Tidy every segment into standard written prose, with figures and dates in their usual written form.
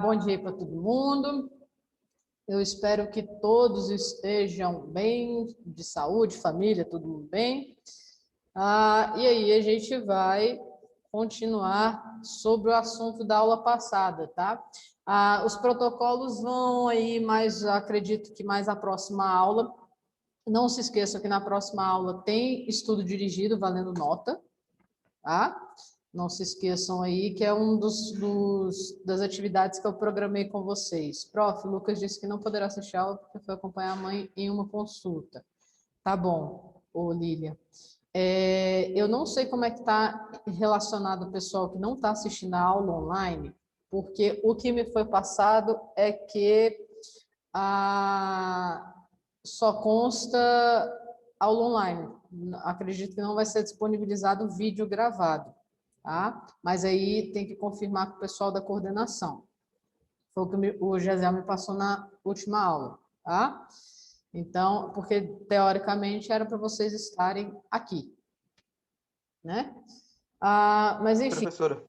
Bom dia para todo mundo. Eu espero que todos estejam bem, de saúde, família, tudo bem. E aí a gente vai continuar sobre o assunto da aula passada, tá? Os protocolos vão aí, mas acredito que mais a próxima aula. Não se esqueçam que na próxima aula tem estudo dirigido valendo nota, tá? Não se esqueçam aí que é das atividades que eu programei com vocês. Prof, o Lucas disse que não poderá assistir a aula porque foi acompanhar a mãe em uma consulta. Tá bom, ô Lília. Eu não sei como é que está relacionado o pessoal que não está assistindo a aula online, porque o que me foi passado é que só consta aula online. Acredito que não vai ser disponibilizado vídeo gravado, tá? Mas aí tem que confirmar com o pessoal da coordenação. Foi o que o Gesiel me passou na última aula, tá? Então, porque teoricamente era para vocês estarem aqui, né? Mas enfim. Professora,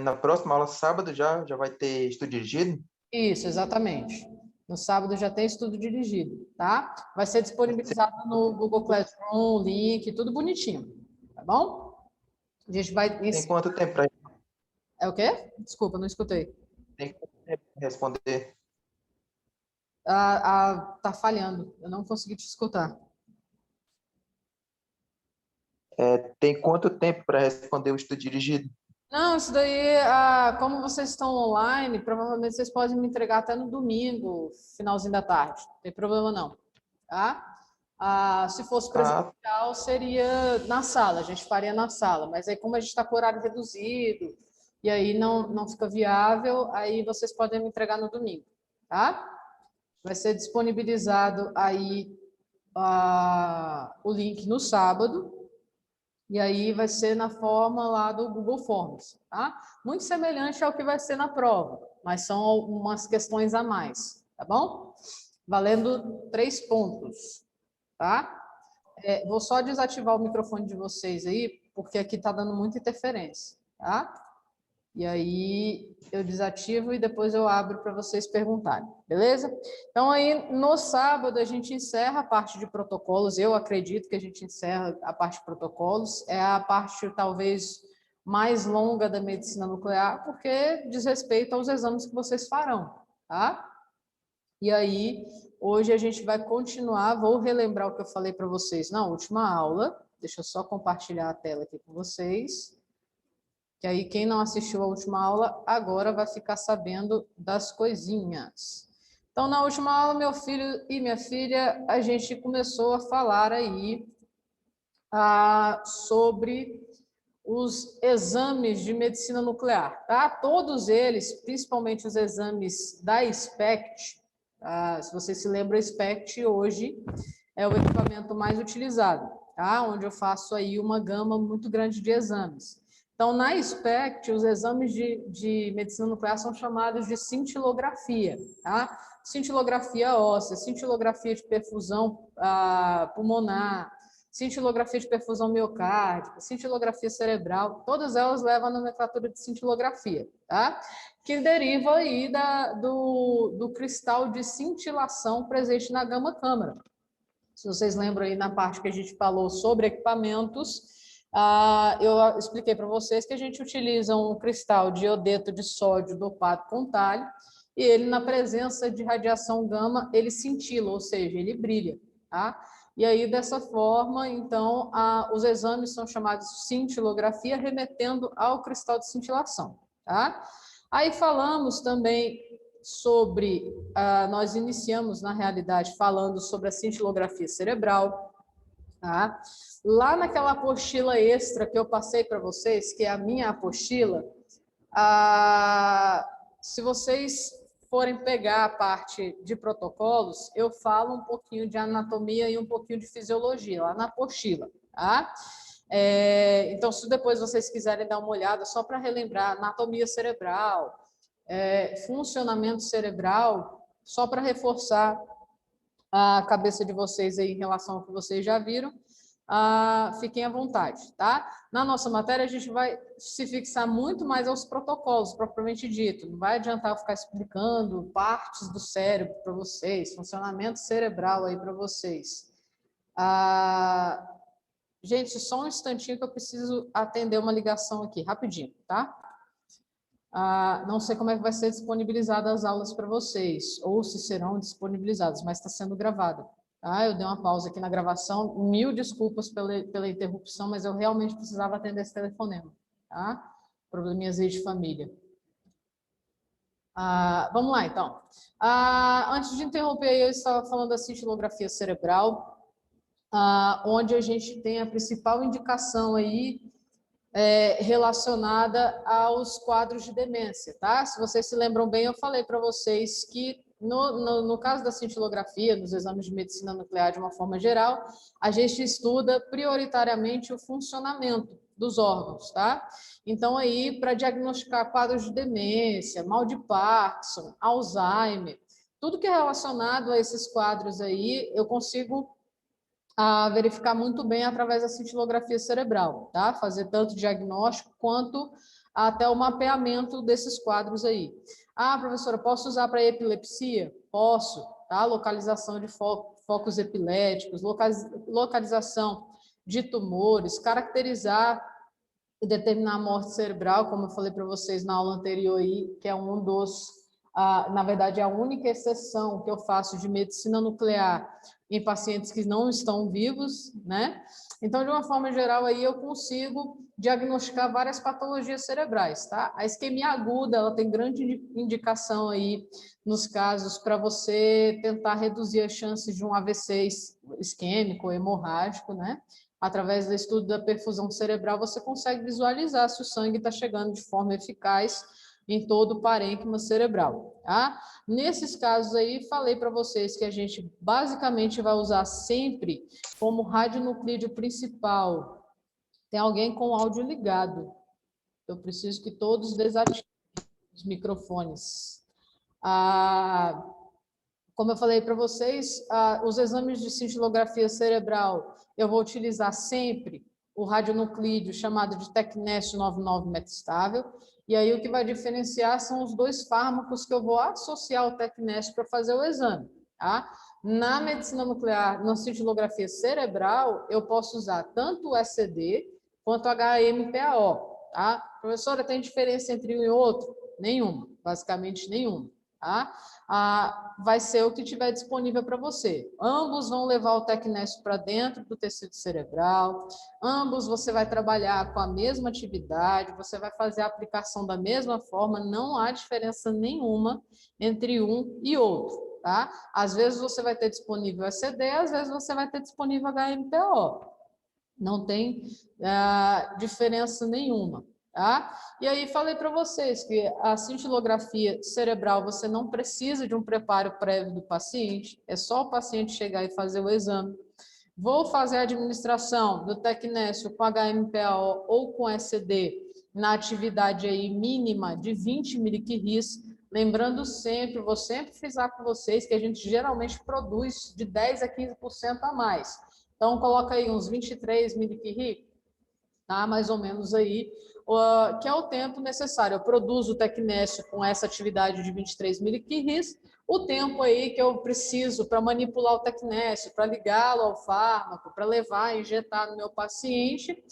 na próxima aula, sábado, já vai ter estudo dirigido? Isso, exatamente. No sábado já tem estudo dirigido, tá? Vai ser disponibilizado no Google Classroom, link, tudo bonitinho, tá bom? A gente vai... Tem quanto tempo para É o quê? Desculpa, não escutei. responder? Tá falhando, eu não consegui te escutar. Tem quanto tempo para responder o estudo dirigido? Não, isso daí, como vocês estão online, provavelmente vocês podem me entregar até no domingo, finalzinho da tarde. Não tem problema não, tá? Se fosse presencial, seria na sala, a gente faria na sala. Mas aí, como a gente está com horário reduzido, e aí não fica viável, aí vocês podem me entregar no domingo, tá? Vai ser disponibilizado aí o link no sábado, e aí vai ser na forma lá do Google Forms, tá? Muito semelhante ao que vai ser na prova, mas são algumas questões a mais, tá bom? Valendo 3 pontos, tá? Vou só desativar o microfone de vocês aí, porque aqui tá dando muita interferência, tá? E aí eu desativo e depois eu abro para vocês perguntarem, beleza? Então aí no sábado a gente encerra a parte de protocolos, eu acredito que a gente encerra a parte de protocolos, é a parte talvez mais longa da medicina nuclear, porque diz respeito aos exames que vocês farão, tá? E aí, hoje a gente vai continuar, vou relembrar o que eu falei para vocês na última aula, deixa eu só compartilhar a tela aqui com vocês, que aí quem não assistiu a última aula agora vai ficar sabendo das coisinhas. Então, na última aula, meu filho e minha filha, a gente começou a falar aí sobre os exames de medicina nuclear, tá? Todos eles, principalmente os exames da SPECT, se você se lembra, a SPECT hoje é o equipamento mais utilizado, tá? Onde eu faço aí uma gama muito grande de exames. Então, na SPECT, os exames de medicina nuclear são chamados de cintilografia, tá? Cintilografia óssea, cintilografia de perfusão pulmonar, cintilografia de perfusão miocárdica, cintilografia cerebral, todas elas levam a nomenclatura de cintilografia, tá? Que deriva aí do cristal de cintilação presente na gama-câmara. Se vocês lembram aí na parte que a gente falou sobre equipamentos, eu expliquei para vocês que a gente utiliza um cristal de iodeto de sódio dopado com talho, e ele, na presença de radiação gama, ele cintila, ou seja, ele brilha, tá? E aí, dessa forma, então, os exames são chamados cintilografia, remetendo ao cristal de cintilação, tá? Aí falamos também sobre, nós iniciamos, na realidade, falando sobre a cintilografia cerebral, tá? Lá naquela apostila extra que eu passei para vocês, que é a minha apostila, se vocês forem pegar a parte de protocolos, eu falo um pouquinho de anatomia e um pouquinho de fisiologia, lá na apostila, tá? Então, se depois vocês quiserem dar uma olhada, só para relembrar, anatomia cerebral, funcionamento cerebral, só para reforçar a cabeça de vocês aí em relação ao que vocês já viram. fiquem à vontade, tá? Na nossa matéria, a gente vai se fixar muito mais aos protocolos, propriamente dito. Não vai adiantar eu ficar explicando partes do cérebro para vocês, funcionamento cerebral aí para vocês. Gente, só um instantinho que eu preciso atender uma ligação aqui, rapidinho, tá? Não sei como é que vai ser disponibilizada as aulas para vocês, ou se serão disponibilizadas, mas está sendo gravada. Tá? Eu dei uma pausa aqui na gravação, 1000 desculpas pela interrupção, mas eu realmente precisava atender esse telefonema. Tá? Probleminhas aí de família. Vamos lá, então. Antes de interromper, eu estava falando da cintilografia cerebral, onde a gente tem a principal indicação aí relacionada aos quadros de demência, tá? Se vocês se lembram bem, eu falei para vocês que no caso da cintilografia, nos exames de medicina nuclear de uma forma geral, a gente estuda prioritariamente o funcionamento dos órgãos, tá? Então aí, para diagnosticar quadros de demência, mal de Parkinson, Alzheimer, tudo que é relacionado a esses quadros aí, eu consigo verificar muito bem através da cintilografia cerebral, tá? Fazer tanto diagnóstico quanto até o mapeamento desses quadros aí. Professora, posso usar para epilepsia? Posso, tá? Localização de focos epiléticos, localização de tumores, caracterizar e determinar a morte cerebral, como eu falei para vocês na aula anterior aí, que é um dos, na verdade, é a única exceção que eu faço de medicina nuclear em pacientes que não estão vivos, né? Então, de uma forma geral, aí eu consigo diagnosticar várias patologias cerebrais, tá? A isquemia aguda, ela tem grande indicação aí nos casos para você tentar reduzir as chances de um AVC isquêmico ou hemorrágico, né? Através do estudo da perfusão cerebral, você consegue visualizar se o sangue está chegando de forma eficaz em todo o parênquima cerebral. Tá? Nesses casos aí, falei para vocês que a gente basicamente vai usar sempre como radionuclídeo principal. Tem alguém com o áudio ligado. Eu preciso que todos desativem os microfones. Como eu falei para vocês, os exames de cintilografia cerebral, eu vou utilizar sempre o radionuclídeo chamado de Tecnésio 99 metastável, e aí o que vai diferenciar são os dois fármacos que eu vou associar ao Tecnésio para fazer o exame. Tá? Na medicina nuclear, na cintilografia cerebral, eu posso usar tanto o ECD quanto o HMPAO. Tá? Professora, tem diferença entre um e outro? Nenhuma, basicamente nenhuma. Tá? Vai ser o que tiver disponível para você. Ambos vão levar o Tecnésio para dentro do tecido cerebral, ambos você vai trabalhar com a mesma atividade, você vai fazer a aplicação da mesma forma, não há diferença nenhuma entre um e outro. Tá? Às vezes você vai ter disponível ECD, às vezes você vai ter disponível HMPO. Não tem diferença nenhuma. Tá? E aí falei para vocês que a cintilografia cerebral você não precisa de um preparo prévio do paciente, é só o paciente chegar e fazer o exame. Vou fazer a administração do Tecnésio com HMPAO ou com ECD na atividade aí mínima de 20 mg/ris. Lembrando sempre, vou sempre frisar com vocês que a gente geralmente produz de 10 a 15% a mais. Então, coloca aí uns 23 mg/ris, tá? Mais ou menos aí, que é o tempo necessário. Eu produzo o Tecnésio com essa atividade de 23 mg/ris, o tempo aí que eu preciso para manipular o Tecnésio, para ligá-lo ao fármaco, para levar, injetar no meu paciente,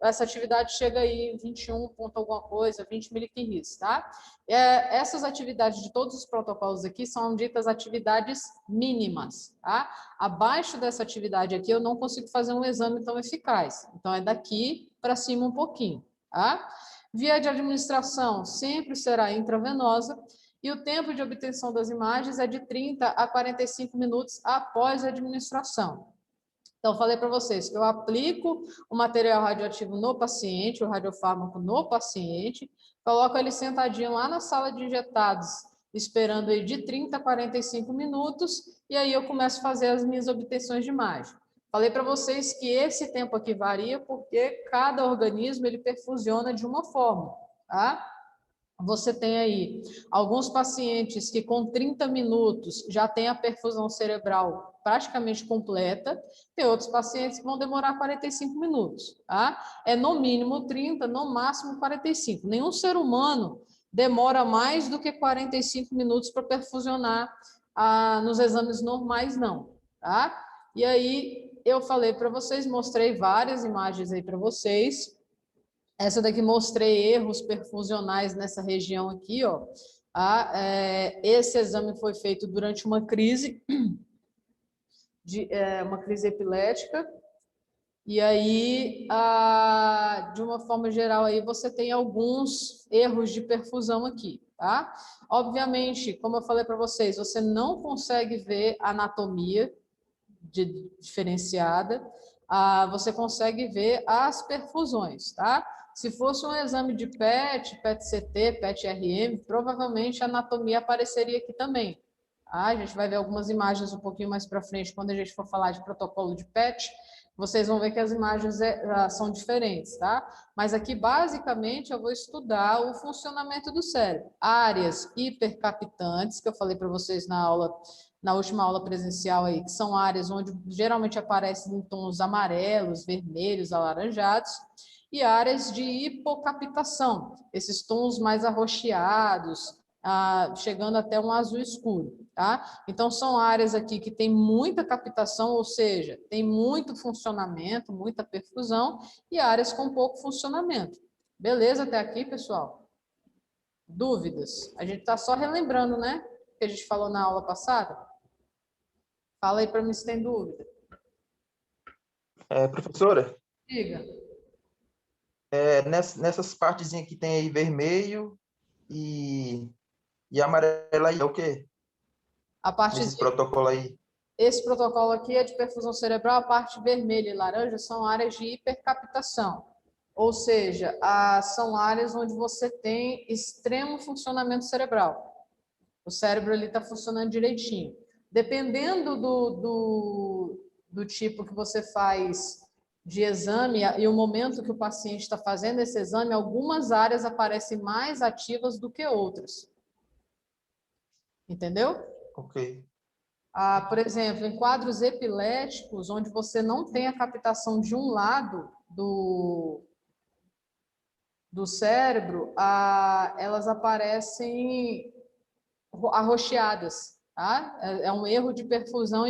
essa atividade chega aí 21 ponto alguma coisa, 20 mg/ris, tá? Essas atividades de todos os protocolos aqui são ditas atividades mínimas, tá? Abaixo dessa atividade aqui eu não consigo fazer um exame tão eficaz. Então é daqui para cima um pouquinho, tá? Via de administração sempre será intravenosa e o tempo de obtenção das imagens é de 30 a 45 minutos após a administração. Então, falei para vocês que eu aplico o material radioativo no paciente, o radiofármaco no paciente, coloco ele sentadinho lá na sala de injetados, esperando aí de 30 a 45 minutos, e aí eu começo a fazer as minhas obtenções de imagem. Falei para vocês que esse tempo aqui varia porque cada organismo ele perfusiona de uma forma, tá? você tem aí alguns pacientes que com 30 minutos já tem a perfusão cerebral praticamente completa, tem outros pacientes que vão demorar 45 minutos, tá? É no mínimo 30, no máximo 45. Nenhum ser humano demora mais do que 45 minutos para perfusionar nos exames normais, não, tá? E aí eu falei para vocês, mostrei várias imagens aí para vocês. Essa daqui mostrei erros perfusionais nessa região aqui, ó. Esse exame foi feito durante uma crise, uma crise epilética. E aí, de uma forma geral, aí você tem alguns erros de perfusão aqui, tá? Obviamente, como eu falei para vocês, você não consegue ver a anatomia diferenciada, você consegue ver as perfusões, tá? Se fosse um exame de PET, PET-CT, PET-RM, provavelmente a anatomia apareceria aqui também. Tá? A gente vai ver algumas imagens um pouquinho mais para frente, quando a gente for falar de protocolo de PET, vocês vão ver que as imagens são diferentes, tá? Mas aqui, basicamente, eu vou estudar o funcionamento do cérebro. Áreas hipercapitantes, que eu falei para vocês na última aula presencial aí, que são áreas onde geralmente aparecem em tons amarelos, vermelhos, alaranjados, e áreas de hipocaptação, esses tons mais arroxeados, chegando até um azul escuro, tá? Então, são áreas aqui que tem muita captação, ou seja, tem muito funcionamento, muita perfusão, e áreas com pouco funcionamento. Beleza até aqui, pessoal? Dúvidas? A gente está só relembrando, né? O que a gente falou na aula passada. Fala aí para mim se tem dúvida. Professora, Diga. nessas partezinhas que tem aí vermelho e amarelo aí, é o quê? A parte Nesses protocolos aí. Esse protocolo aqui é de perfusão cerebral, a parte vermelha e laranja são áreas de hipercaptação. Ou seja, são áreas onde você tem extremo funcionamento cerebral. O cérebro está funcionando direitinho. Dependendo do tipo que você faz de exame e o momento que o paciente está fazendo esse exame, algumas áreas aparecem mais ativas do que outras. Entendeu? Ok. Por exemplo, em quadros epiléticos, onde você não tem a captação de um lado do cérebro, elas aparecem arroxeadas, tá? É um erro de perfusão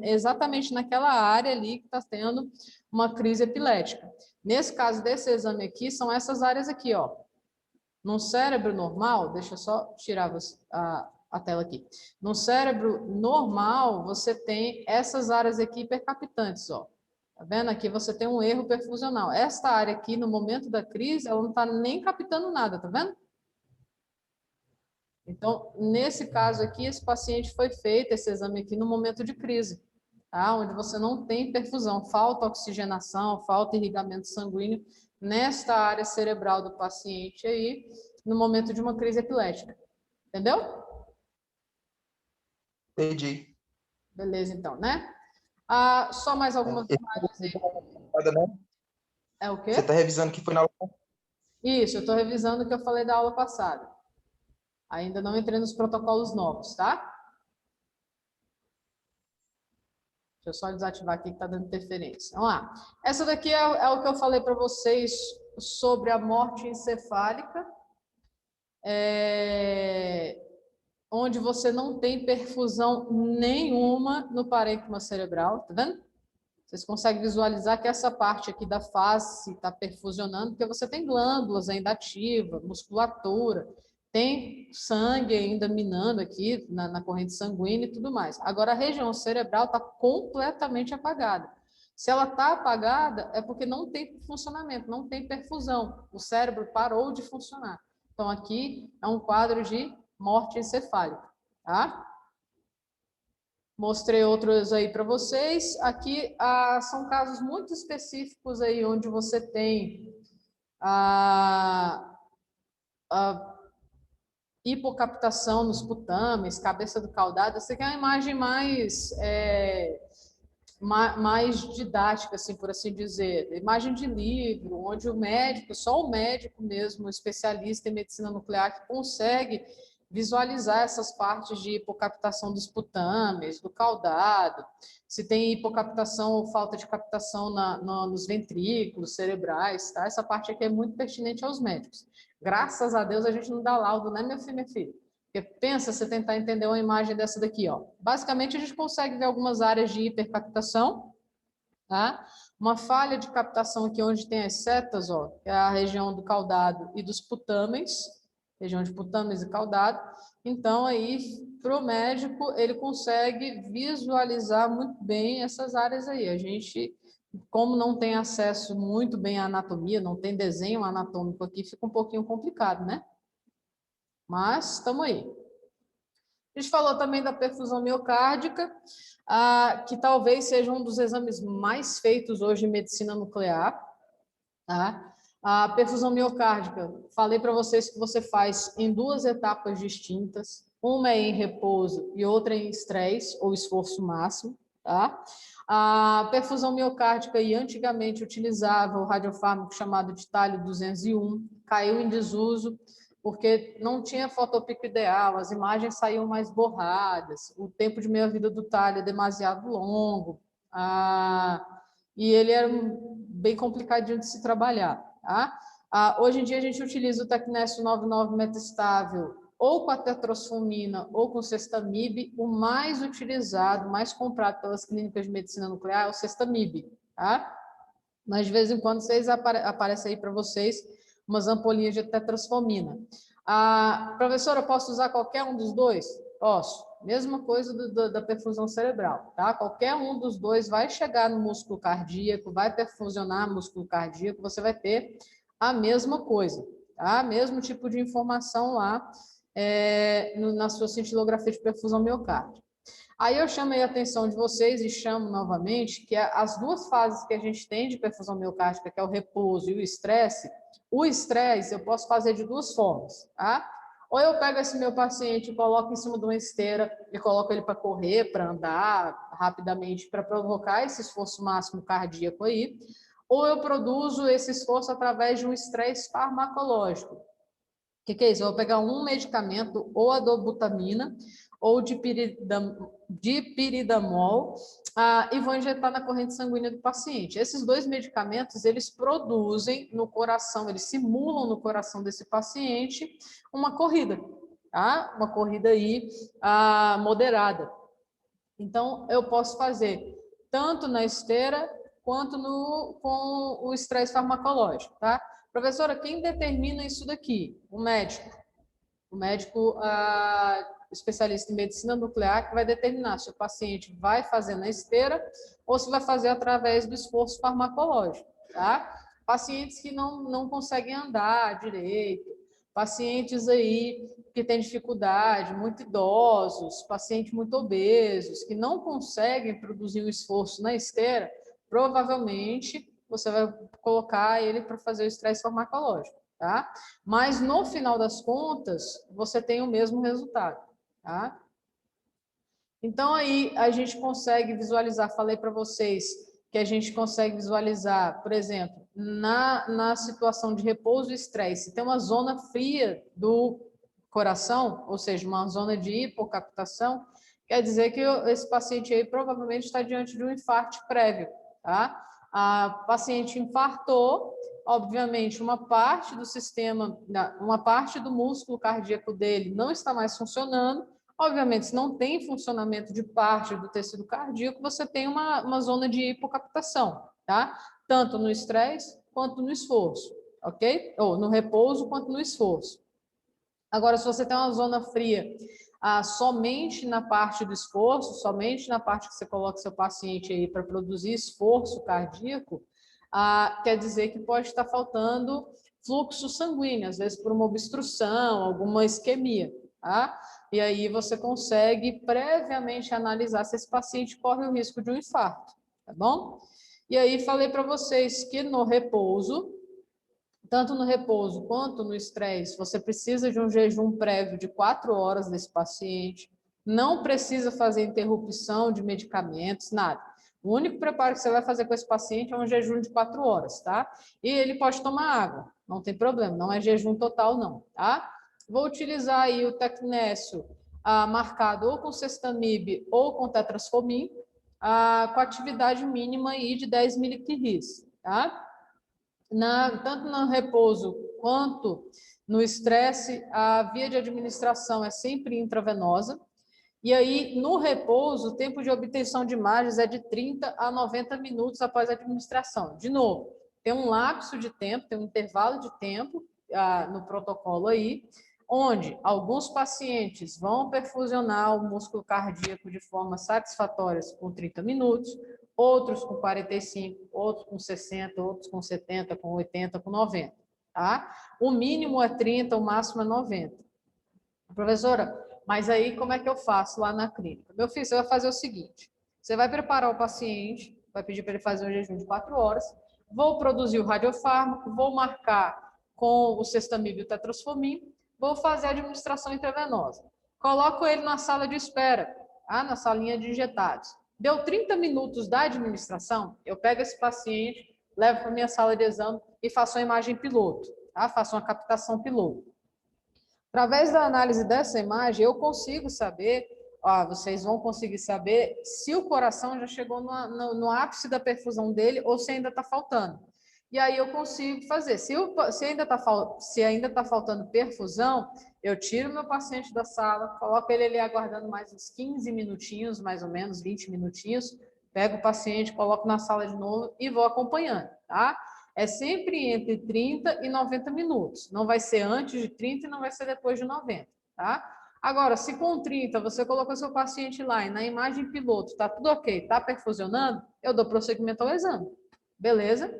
exatamente naquela área ali que está tendo uma crise epilética. Nesse caso desse exame aqui, são essas áreas aqui, ó. Num cérebro normal, deixa eu só tirar a tela aqui. No cérebro normal, você tem essas áreas aqui hipercapitantes, ó. Tá vendo? Aqui você tem um erro perfusional. Esta área aqui, no momento da crise, ela não está nem captando nada, tá vendo? Então, nesse caso aqui, esse paciente foi feito esse exame aqui no momento de crise, tá? Onde você não tem perfusão, falta oxigenação, falta irrigamento sanguíneo nesta área cerebral do paciente aí, no momento de uma crise epilética. Entendeu? Entendi. Beleza, então, né? Só mais algumas imagens aí. É o Você quê? está revisando que foi na aula? Isso, eu estou revisando o que eu falei da aula passada. Ainda não entrei nos protocolos novos, tá? Deixa eu só desativar aqui que está dando interferência. Vamos lá. Essa daqui é o que eu falei para vocês sobre a morte encefálica, onde você não tem perfusão nenhuma no parênquima cerebral, tá vendo? Vocês conseguem visualizar que essa parte aqui da face está perfusionando, porque você tem glândulas ainda ativas, musculatura, tem sangue ainda minando aqui na corrente sanguínea e tudo mais. Agora, a região cerebral está completamente apagada. Se ela está apagada, é porque não tem funcionamento, não tem perfusão. O cérebro parou de funcionar. Então, aqui é um quadro de morte encefálica, tá? Mostrei outros aí para vocês. Aqui são casos muito específicos aí onde você tem a hipocaptação nos putames, cabeça do caudado. Essa aqui é uma imagem mais mais didática, assim, por assim dizer, imagem de livro, onde o médico, só o médico mesmo, especialista em medicina nuclear, que consegue visualizar essas partes de hipocaptação dos putâmeis, do caudado, se tem hipocaptação ou falta de captação nos ventrículos cerebrais, tá? Essa parte aqui é muito pertinente aos médicos. Graças a Deus a gente não dá laudo, né, meu filho, minha filha? Porque pensa, você tentar entender uma imagem dessa daqui, ó. Basicamente, a gente consegue ver algumas áreas de hipercaptação, tá? Uma falha de captação aqui onde tem as setas, ó, que é a região do caudado e dos putâmeis, região de putâmeis e caudado. Então, aí, para o médico, ele consegue visualizar muito bem essas áreas aí. A gente, como não tem acesso muito bem à anatomia, não tem desenho anatômico aqui, fica um pouquinho complicado, né? Mas estamos aí. A gente falou também da perfusão miocárdica, que talvez seja um dos exames mais feitos hoje em medicina nuclear. Tá? A perfusão miocárdica, falei para vocês que você faz em 2 etapas distintas. Uma é em repouso e outra em estresse ou esforço máximo. Tá? A perfusão miocárdica, e antigamente utilizava o radiofármaco chamado de talio 201, caiu em desuso, porque não tinha fotopico ideal, as imagens saíam mais borradas, o tempo de meia-vida do talio é demasiado longo, e ele era bem complicadinho de se trabalhar. Tá? Hoje em dia a gente utiliza o Tecnesio 99 metastável ou com a tetrosfumina ou com o Cestamib. O mais utilizado, mais comprado pelas clínicas de medicina nuclear é o Cestamib. Tá? Mas de vez em quando aparece aí para vocês umas ampolinhas de tetrasfomina. Professora, eu posso usar qualquer um dos dois? Posso. Mesma coisa da perfusão cerebral, tá? Qualquer um dos dois vai chegar no músculo cardíaco, vai perfusionar músculo cardíaco, você vai ter a mesma coisa, tá? Mesmo tipo de informação lá na sua cintilografia de perfusão miocárdica. Aí eu chamei a atenção de vocês e chamo novamente que as 2 fases que a gente tem de perfusão miocárdica, que é o repouso e o estresse eu posso fazer de 2 formas, tá? Ou eu pego esse meu paciente e coloco em cima de uma esteira e coloco ele para correr, para andar rapidamente, para provocar esse esforço máximo cardíaco aí, ou eu produzo esse esforço através de um estresse farmacológico. O que é isso? Eu vou pegar um medicamento, ou a dobutamina, ou dipiridamol, e vou injetar na corrente sanguínea do paciente. Esses 2 medicamentos, eles produzem no coração, eles simulam no coração desse paciente uma corrida, tá? Uma corrida aí moderada. Então, eu posso fazer tanto na esteira quanto com o estresse farmacológico, tá? Professora, quem determina isso daqui? O médico. O médico especialista em medicina nuclear que vai determinar se o paciente vai fazer na esteira ou se vai fazer através do esforço farmacológico, tá? Pacientes que não conseguem andar direito, pacientes aí que têm dificuldade, muito idosos, pacientes muito obesos, que não conseguem produzir um esforço na esteira, provavelmente você vai colocar ele para fazer o estresse farmacológico, tá? Mas no final das contas, você tem o mesmo resultado, tá? Então aí a gente consegue visualizar, falei para vocês que a gente consegue visualizar, por exemplo, na situação de repouso e estresse, tem uma zona fria do coração, ou seja, uma zona de hipocaptação, quer dizer que esse paciente aí provavelmente está diante de um infarto prévio, tá? A paciente infartou, obviamente, uma parte do sistema, uma parte do músculo cardíaco dele não está mais funcionando. Obviamente, se não tem funcionamento de parte do tecido cardíaco, você tem uma zona de hipocaptação, tá? Tanto no estresse quanto no esforço, ok? Ou no repouso quanto no esforço. Agora, se você tem uma zona fria somente na parte do esforço, somente na parte que você coloca seu paciente aí para produzir esforço cardíaco, quer dizer que pode estar faltando fluxo sanguíneo, às vezes por uma obstrução, alguma isquemia, tá? E aí você consegue previamente analisar se esse paciente corre o risco de um infarto, tá bom? E aí falei para vocês que no repouso, tanto no repouso quanto no estresse, você precisa de um jejum prévio de 4 horas desse paciente, não precisa fazer interrupção de medicamentos, nada. O único preparo que você vai fazer com esse paciente é um jejum de 4 horas, tá? E ele pode tomar água, não tem problema, não é jejum total não, tá? Vou utilizar aí o tecnécio marcado ou com Sextamib ou com Tetrasfomin, com atividade mínima aí de 10 mg/kg, tá? Tanto no repouso quanto no estresse, a via de administração é sempre intravenosa. E aí, no repouso, o tempo de obtenção de imagens é de 30 a 90 minutos após a administração. De novo, tem um lapso de tempo, tem um intervalo de tempo no protocolo aí, onde alguns pacientes vão perfusionar o músculo cardíaco de forma satisfatória com 30 minutos, outros com 45, outros com 60, outros com 70, com 80, com 90, tá? O mínimo é 30, o máximo é 90. Professora, mas aí como é que eu faço lá na clínica? Meu filho, você vai fazer o seguinte, você vai preparar o paciente, vai pedir para ele fazer um jejum de 4 horas, vou produzir o radiofármaco, vou marcar com o Sextamib e o Tetrasfomin, vou fazer a administração intravenosa. Coloco ele na sala de espera, tá? Na salinha de injetados. Deu 30 minutos da administração, eu pego esse paciente, levo para a minha sala de exame e faço uma imagem piloto, tá? Faço uma captação piloto. Através da análise dessa imagem, eu consigo saber, vocês vão conseguir saber se o coração já chegou no ápice da perfusão dele ou se ainda está faltando. E aí eu consigo fazer. Se ainda está faltando perfusão, eu tiro meu paciente da sala, coloco ele ali aguardando mais uns 15 minutinhos, mais ou menos, 20 minutinhos, pego o paciente, coloco na sala de novo e vou acompanhando, tá? É sempre entre 30 e 90 minutos. Não vai ser antes de 30 e não vai ser depois de 90, tá? Agora, se com 30 você colocou seu paciente lá e na imagem piloto está tudo ok, está perfusionando, eu dou prosseguimento ao exame. Beleza?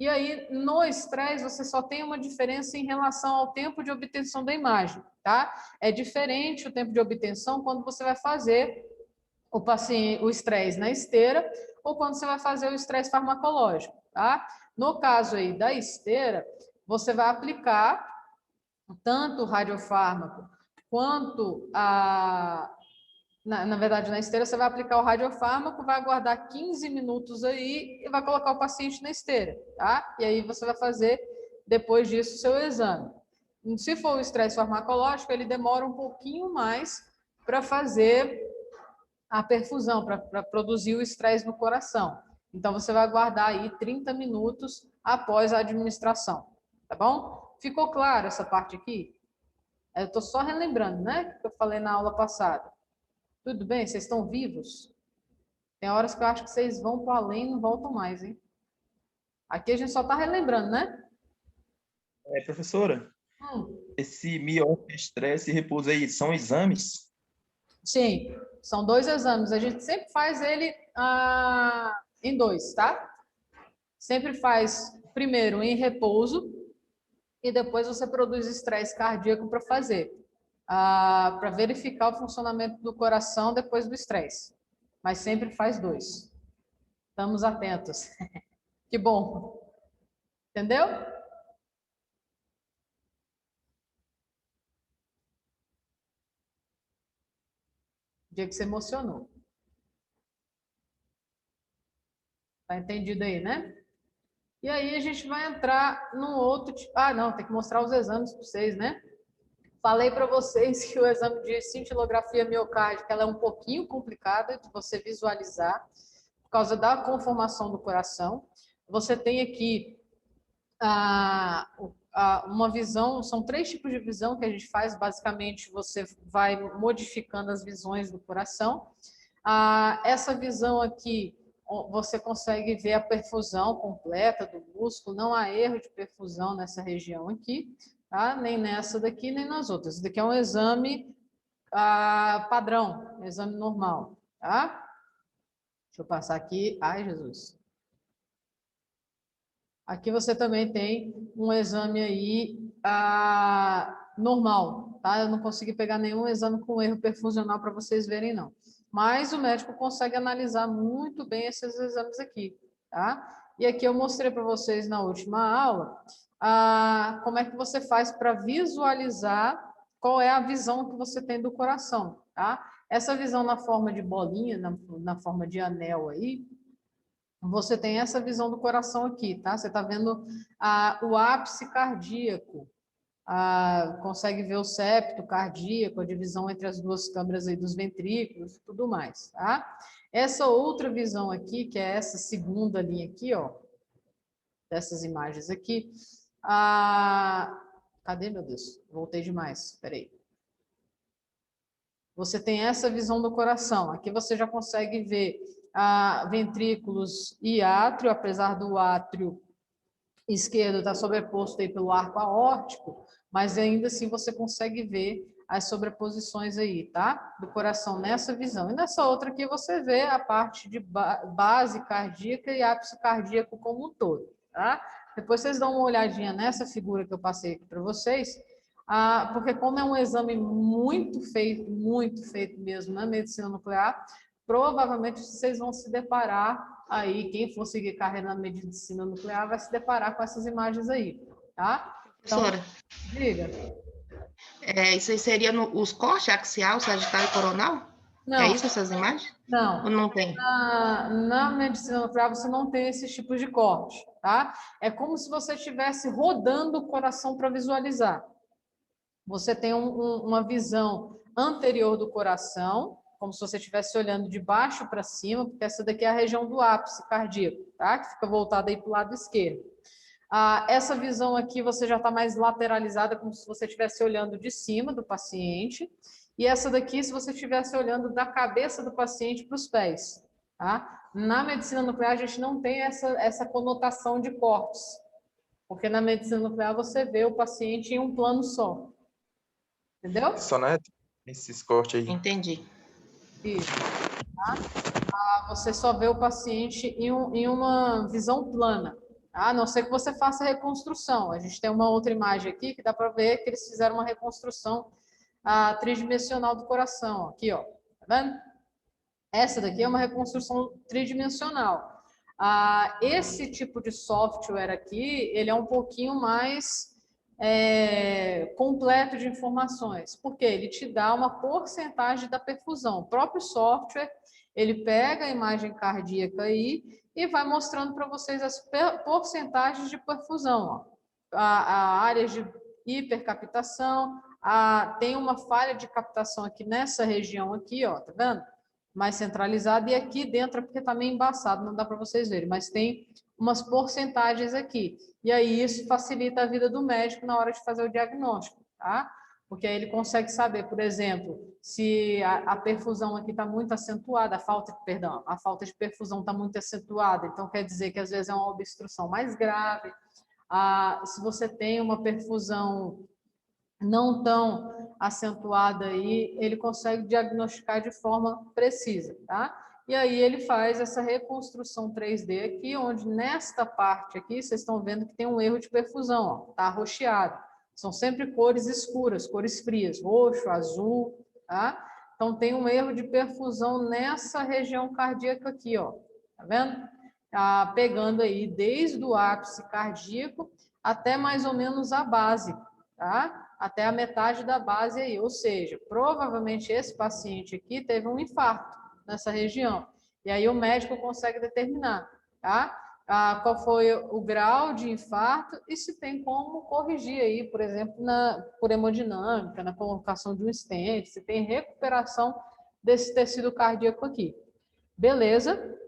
E aí, no estresse, você só tem uma diferença em relação ao tempo de obtenção da imagem, tá? É diferente o tempo de obtenção quando você vai fazer o estresse na esteira ou quando você vai fazer o estresse farmacológico, tá? No caso aí da esteira, você vai aplicar tanto o radiofármaco quanto na verdade, na esteira, você vai aplicar o radiofármaco, vai aguardar 15 minutos aí e vai colocar o paciente na esteira, tá? E aí você vai fazer, depois disso, o seu exame. Se for o estresse farmacológico, ele demora um pouquinho mais para fazer a perfusão, para produzir o estresse no coração. Então, você vai aguardar aí 30 minutos após a administração, tá bom? Ficou claro essa parte aqui? Eu estou só relembrando, né? Que eu falei na aula passada. Tudo bem? Vocês estão vivos? Tem horas que eu acho que vocês vão para além e não voltam mais, hein? Aqui a gente só está relembrando, né? Professora, esse miocárdio, estresse e repouso aí, são exames? Sim, são 2 exames. A gente sempre faz ele em 2, tá? Sempre faz primeiro em repouso e depois você produz estresse cardíaco para fazer, para verificar o funcionamento do coração depois do estresse. Mas sempre faz 2. Estamos atentos. Que bom. Entendeu? O dia que você emocionou. Tá entendido aí, né? E aí a gente vai entrar num outro... não, tem que mostrar os exames para vocês, né? Falei para vocês que o exame de cintilografia miocárdica ela é um pouquinho complicada de você visualizar por causa da conformação do coração. Você tem aqui uma visão, são 3 tipos de visão que a gente faz, basicamente você vai modificando as visões do coração. Essa visão aqui, você consegue ver a perfusão completa do músculo, não há erro de perfusão nessa região aqui, tá? Nem nessa daqui, nem nas outras. Esse daqui é um exame padrão, um exame normal, tá? Deixa eu passar aqui. Ai, Jesus. Aqui você também tem um exame aí normal, tá? Eu não consegui pegar nenhum exame com erro perfusional para vocês verem, não. Mas o médico consegue analisar muito bem esses exames aqui, tá? E aqui eu mostrei para vocês na última aula como é que você faz para visualizar qual é a visão que você tem do coração, tá? Essa visão na forma de bolinha, na forma de anel aí, você tem essa visão do coração aqui, tá? Você está vendo o ápice cardíaco, consegue ver o septo cardíaco, a divisão entre as duas câmaras aí dos ventrículos e tudo mais, tá? Essa outra visão aqui, que é essa segunda linha aqui, ó, dessas imagens aqui, cadê, meu Deus? Voltei demais, peraí. Você tem essa visão do coração. Aqui você já consegue ver ventrículos e átrio, apesar do átrio esquerdo estar sobreposto aí pelo arco aórtico, mas ainda assim você consegue ver as sobreposições aí, tá? Do coração nessa visão. E nessa outra aqui você vê a parte de base cardíaca e ápice cardíaco como um todo, tá? Depois vocês dão uma olhadinha nessa figura que eu passei aqui para vocês, porque como é um exame muito feito mesmo na medicina nuclear, provavelmente vocês vão se deparar aí, quem for seguir carreira na medicina nuclear vai se deparar com essas imagens aí, tá? Então, professora, diga. Isso aí seria os cortes axial, sagital e coronal? Não. É isso, essas imagens? Não. Ou não tem? Na medicina nuclear você não tem esses tipos de corte, tá? É como se você estivesse rodando o coração para visualizar. Você tem uma visão anterior do coração, como se você estivesse olhando de baixo para cima, porque essa daqui é a região do ápice cardíaco, tá? Que fica voltada aí para o lado esquerdo. Essa visão aqui você já está mais lateralizada, como se você estivesse olhando de cima do paciente. E essa daqui, se você estivesse olhando da cabeça do paciente para os pés, tá? Na medicina nuclear, a gente não tem essa conotação de cortes, porque na medicina nuclear você vê o paciente em um plano só. Entendeu? Só, né? Esses cortes aí. Entendi. Isso. Tá? Você só vê o paciente em uma visão plana. Tá? A não ser que você faça reconstrução. A gente tem uma outra imagem aqui que dá para ver que eles fizeram uma reconstrução tridimensional do coração. Aqui, ó. Tá vendo? Essa daqui é uma reconstrução tridimensional. Esse tipo de software aqui, ele é um pouquinho mais completo de informações, porque ele te dá uma porcentagem da perfusão. O próprio software, ele pega a imagem cardíaca aí e vai mostrando para vocês as porcentagens de perfusão. Áreas de hipercaptação, tem uma falha de captação aqui nessa região aqui, ó, tá vendo? Mais centralizada, e aqui dentro, porque está meio embaçado, não dá para vocês verem, mas tem umas porcentagens aqui. E aí isso facilita a vida do médico na hora de fazer o diagnóstico, tá? Porque aí ele consegue saber, por exemplo, se a perfusão aqui está muito acentuada, a falta de perfusão está muito acentuada, então quer dizer que às vezes é uma obstrução mais grave. Se você tem uma perfusão não tão acentuada aí, ele consegue diagnosticar de forma precisa, tá? E aí ele faz essa reconstrução 3D aqui, onde nesta parte aqui, vocês estão vendo que tem um erro de perfusão, ó, tá arroxeado. São sempre cores escuras, cores frias, roxo, azul, tá? Então tem um erro de perfusão nessa região cardíaca aqui, ó, tá vendo? Pegando aí desde o ápice cardíaco até mais ou menos a base, tá? Até a metade da base aí, ou seja, provavelmente esse paciente aqui teve um infarto nessa região, e aí o médico consegue determinar, tá? Qual foi o grau de infarto e se tem como corrigir aí, por exemplo, por hemodinâmica, na colocação de um stent, se tem recuperação desse tecido cardíaco aqui. Beleza?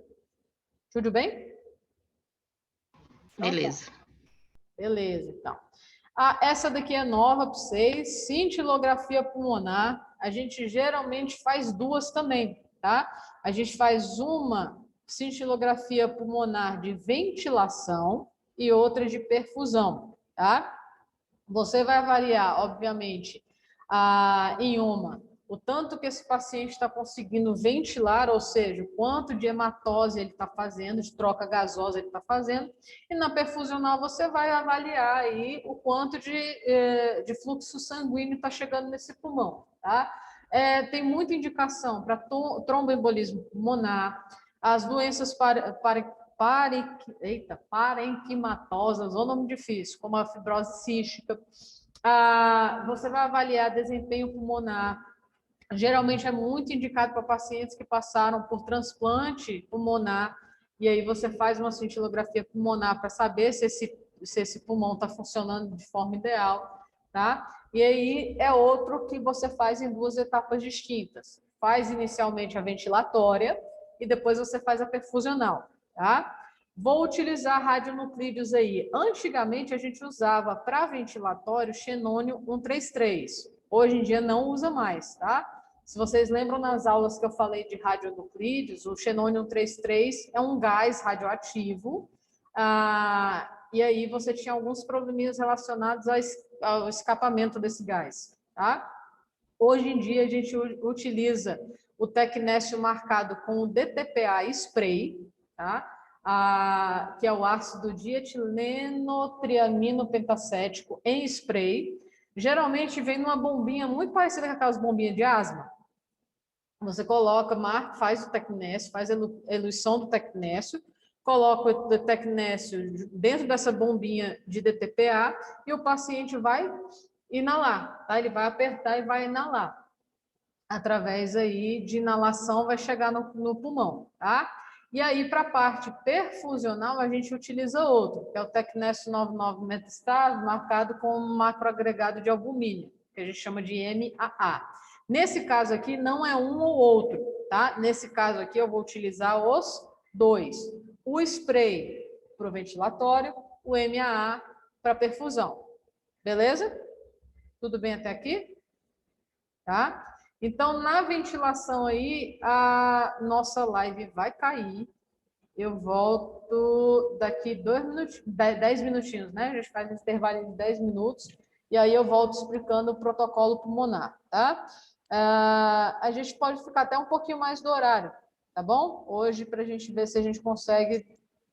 Tudo bem? Beleza. Beleza, então. Essa daqui é nova para vocês, cintilografia pulmonar. A gente geralmente faz duas também, tá? A gente faz uma cintilografia pulmonar de ventilação e outra de perfusão, tá? Você vai avaliar, obviamente, em uma, o tanto que esse paciente está conseguindo ventilar, ou seja, o quanto de hematose ele está fazendo, de troca gasosa ele está fazendo, e na perfusional você vai avaliar aí o quanto de fluxo sanguíneo está chegando nesse pulmão, tá? Tem muita indicação para tromboembolismo pulmonar, as doenças parenquimatosas, ou nome difícil, como a fibrose cística. Você vai avaliar desempenho pulmonar, Geralmente é muito indicado para pacientes que passaram por transplante pulmonar, e aí você faz uma cintilografia pulmonar para saber se esse pulmão está funcionando de forma ideal, tá? E aí é outro que você faz em 2 etapas distintas. Faz inicialmente a ventilatória e depois você faz a perfusional, tá? Vou utilizar radionuclídeos aí. Antigamente a gente usava para ventilatório xenônio 133. Hoje em dia não usa mais, tá? Se vocês lembram nas aulas que eu falei de radionuclídeos, o xenônio 133 é um gás radioativo, e aí você tinha alguns probleminhas relacionados ao escapamento desse gás, tá? Hoje em dia a gente utiliza o tecnécio marcado com o DTPA spray, tá? Que é o ácido dietileno pentacético em spray. Geralmente vem numa bombinha muito parecida com aquelas bombinhas de asma. Você coloca, faz o tecnécio, faz a eluição do tecnécio, coloca o tecnécio dentro dessa bombinha de DTPA e o paciente vai inalar, tá? Ele vai apertar e vai inalar. Através aí de inalação vai chegar no pulmão, tá? E aí, para a parte perfusional, a gente utiliza outro, que é o tecnécio 99 metastase, marcado com um macroagregado de albumínio, que a gente chama de MAA. Nesse caso aqui, não é um ou outro, tá? Nesse caso aqui, eu vou utilizar os 2. O spray para o ventilatório, o MAA para perfusão. Beleza? Tudo bem até aqui? Tá? Então, na ventilação aí, a nossa live vai cair. Eu volto daqui 10 minutinhos, né? A gente faz um intervalo de 10 minutos. E aí eu volto explicando o protocolo pulmonar, tá? A gente pode ficar até um pouquinho mais do horário, tá bom? Hoje, para a gente ver se a gente consegue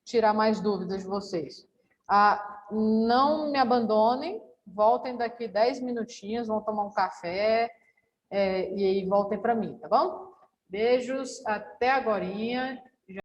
tirar mais dúvidas de vocês. Não me abandonem, voltem daqui 10 minutinhos, vão tomar um café, e aí voltem para mim, tá bom? Beijos, até agorinha.